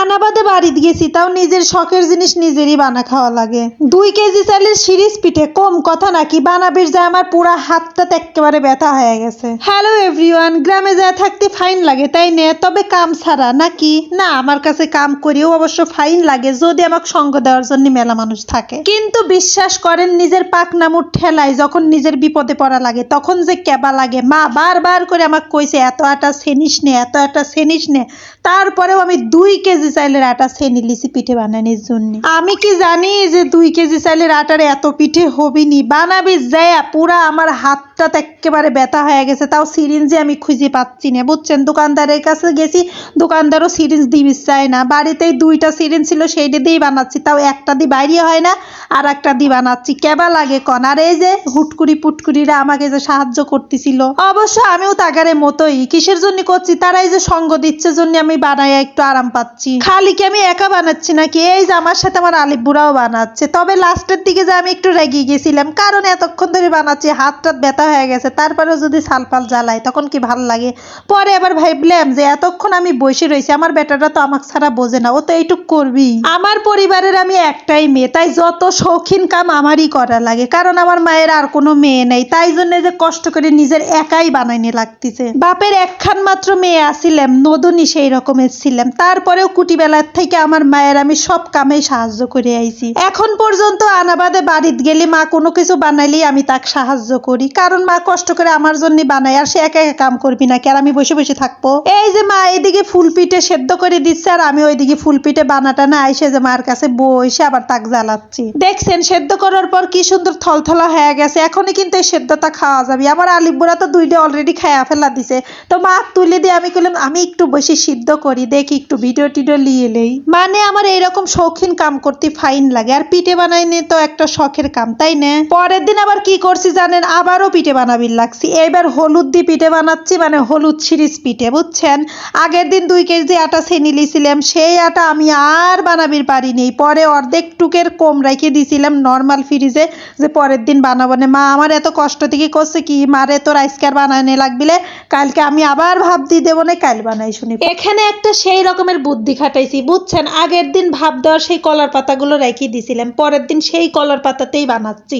আনাবাদে বাড়িতে গেছি, তাও নিজের শখের জিনিস নিজেরই বানা খাওয়া লাগে। 2 কেজি চালের সিরিজ পিঠে কম কথা নাকি, বানাবির যায় আমার পুরা হাতটা একেবারে ব্যথা হয়ে গেছে। হ্যালো এভরিওয়ান, গ্রামে যায় থাকতে ফাইন লাগে তাই না? তবে কাম ছাড়া নাকি? না, আমার কাছে কাম করিও অবশ্য ফাইন লাগে যদি আমাকে সঙ্গ দেওয়ার জন্য মেলা মানুষ থাকে। কিন্তু বিশ্বাস করেন, নিজের পাক নামুর ঠেলায় যখন নিজের বিপদে পড়া লাগে তখন যে কেবা লাগে। মা বারবার করে আমাকে কইছে এত আটা ছেনিস নে, এত আটা ছেনিস নে। তারপরেও আমি 2 কেজি চাইলের আটা ছেনি লিছি পিঠে বানানোর জন্য। আমি কি জানি যে 2 কেজি চাইলের আটার এত পিঠে হবিনি। বানাবি যায় পুরা আমার হাতটা একেবারে ব্যথা হয়ে গেছে। তাও সিরিঞ্জে আমি খুঁজে পাচ্ছি না, বুঝছেন? দোকানদারের কাছে গেছি, দোকানদারও সিরিঞ্জ দিবি চায় না। বাড়িতেই 2টা সিরিঞ্জ ছিল, সেইটা দিয়েই বানাচ্ছি। তাও একটা দিয়ে বাইরে হয় না, আর একটা দিয়ে বানাচ্ছি। কেবা লাগে কন। আর এই যে হুটকুরি পুটকুরিরা আমাকে যে সাহায্য করতেছিল, অবশ্য আমিও তাগারে মতোই। কিসের জন্য করছি? তারাই যে সঙ্গ দিচ্ছে জন্য আমি বানাই একটু আরাম পাচ্ছি। খালি কি আমি একা বানাচ্ছি নাকি? এই যে আমার সাথে আমার আলিফ বুড়াও বানাচ্ছে। তবে লাস্টের দিকে যে আমি একটু রেগে গেছিলাম, কারণ এতক্ষণ ধরে বানাচ্ছি, হাতটা ব্যথা হয়ে গেছে। তারপরেও যদি সালপাল জ্বালাই তখন কি ভালো লাগে। পরে আবার ভাবলাম যে এতক্ষণ আমি বসে রয়েছি, আমার বেটাটা তো আমাকে ছাড়া বোঝে না, ও তো এইটুক করবি। আমার পরিবারের আমি একটাই মেয়ে, তাই যত শৌখিন কাম আমারই করা লাগে। কারণ আমার মায়ের আর কোনো মেয়ে নেই, তাই জন্য যে কষ্ট করে নিজের একাই বানাইনে লাগতেছে। বাপের একখান মাত্র মেয়ে আসিলাম, নদনী সেই রকমের ছিলাম। তারপরেও কুটিবেলার থেকে আমার মায়ের আমি সব কামেই সাহায্য করে আইছি। এখন পর্যন্ত আনাবাদে বাড়িতে গেলে মা কোনো কিছু বানাইলেই আমি তাকে সাহায্য করি, কারণ মা কষ্ট করে আমার জন্য বানায়। আর সে একা একা কাম করবি নাকি, আর আমি বসে বসে থাকবো? এই যে মা এদিকে ফুল পিঠে সেদ্ধ করে দিচ্ছে, আর আমি ওইদিকে ফুল পিঠে বানাটা না আইসে যে মার কাছে বসে আবার তাক জ্বালাচ্ছি। দেখছেন সেদ্ধ করার পর কি সুন্দর থলথলা হয়ে গেছে। এখনই কিন্তু এই সেদ্ধটা খাওয়া যাবে। আমার আলিফ বুড়া তো 2টা অলরেডি খায়া ফেলা দিছে। তো মা তুলে দিয়ে আমি বললাম আমি একটু বেশি সিদ্ধ করি, দেখি একটু ভিডিও টিডিও লিয়ে নেই। মানে আমার এইরকম শৌখিন কাম করতে ফাইন লাগে। আর পিঠে বানাইনি তো একটা শখের কাম, তাই না? পরের দিন আবার কি করছি জানেন? আবারও পিঠে বানাবির লাগছি। এবার হলুদ দিয়ে পিঠে বানাচ্ছি, মানে হলুদ সিরিজ পিঠে, বুঝছেন? আগের দিন 2 কেজি আটা ছেনি লিছিলাম, সেই আটা আমি আর বানাবির পারিনি। পরে অর্ধেক টুকের কম রেখে দিছিলাম নর্মাল ফ্রিজে, যে পরের দিন বানাবো না। মা আমার এত কষ্ট থেকে করছে কি, মারে তোর আজকার বানাইনে লাগবিলে, কালকে আমি আবার ভাব দিয়ে দেবো না, কাল বানাই শুনি। এখানে একটা সেই রকমের বুদ্ধি খাটাইছি, বুঝছেন? আগের দিন ভাব দেওয়ার সেই কলার পাতাগুলো রেখে দিছিলাম, পরের দিন সেই কলার পাতাতেই বানাচ্ছি।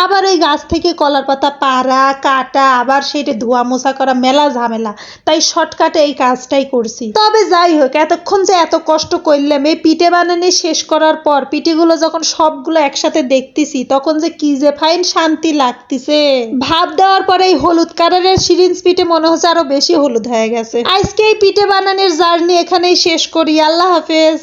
আবার ওই গাছ থেকে কলার পাতা পাড়া কাটা, আবার সেইটা ধোয়া মোছা করা, মেলা ঝামেলা। তাই শর্টকাটে এই কাজটাই করছি। তবে যাই হোক, এতক্ষণ যে এত কষ্ট করলাম এই পিঠে বানানি শেষ করার পর, পিঠেগুলো যখন সবগুলো একসাথে দেখতেছি, তখন যে কি যে ফাইন শান্তি লাগতেছে। ভাব দেওয়ার পরে এই হলুদ কালারের সিরিঞ্জ পিঠে মনে হচ্ছে আরো বেশি হলুদ হয়ে গেছে। আজকে এই পিঠে বানানোর জার্নি এখানেই শেষ করি। আল্লাহ হাফেজ।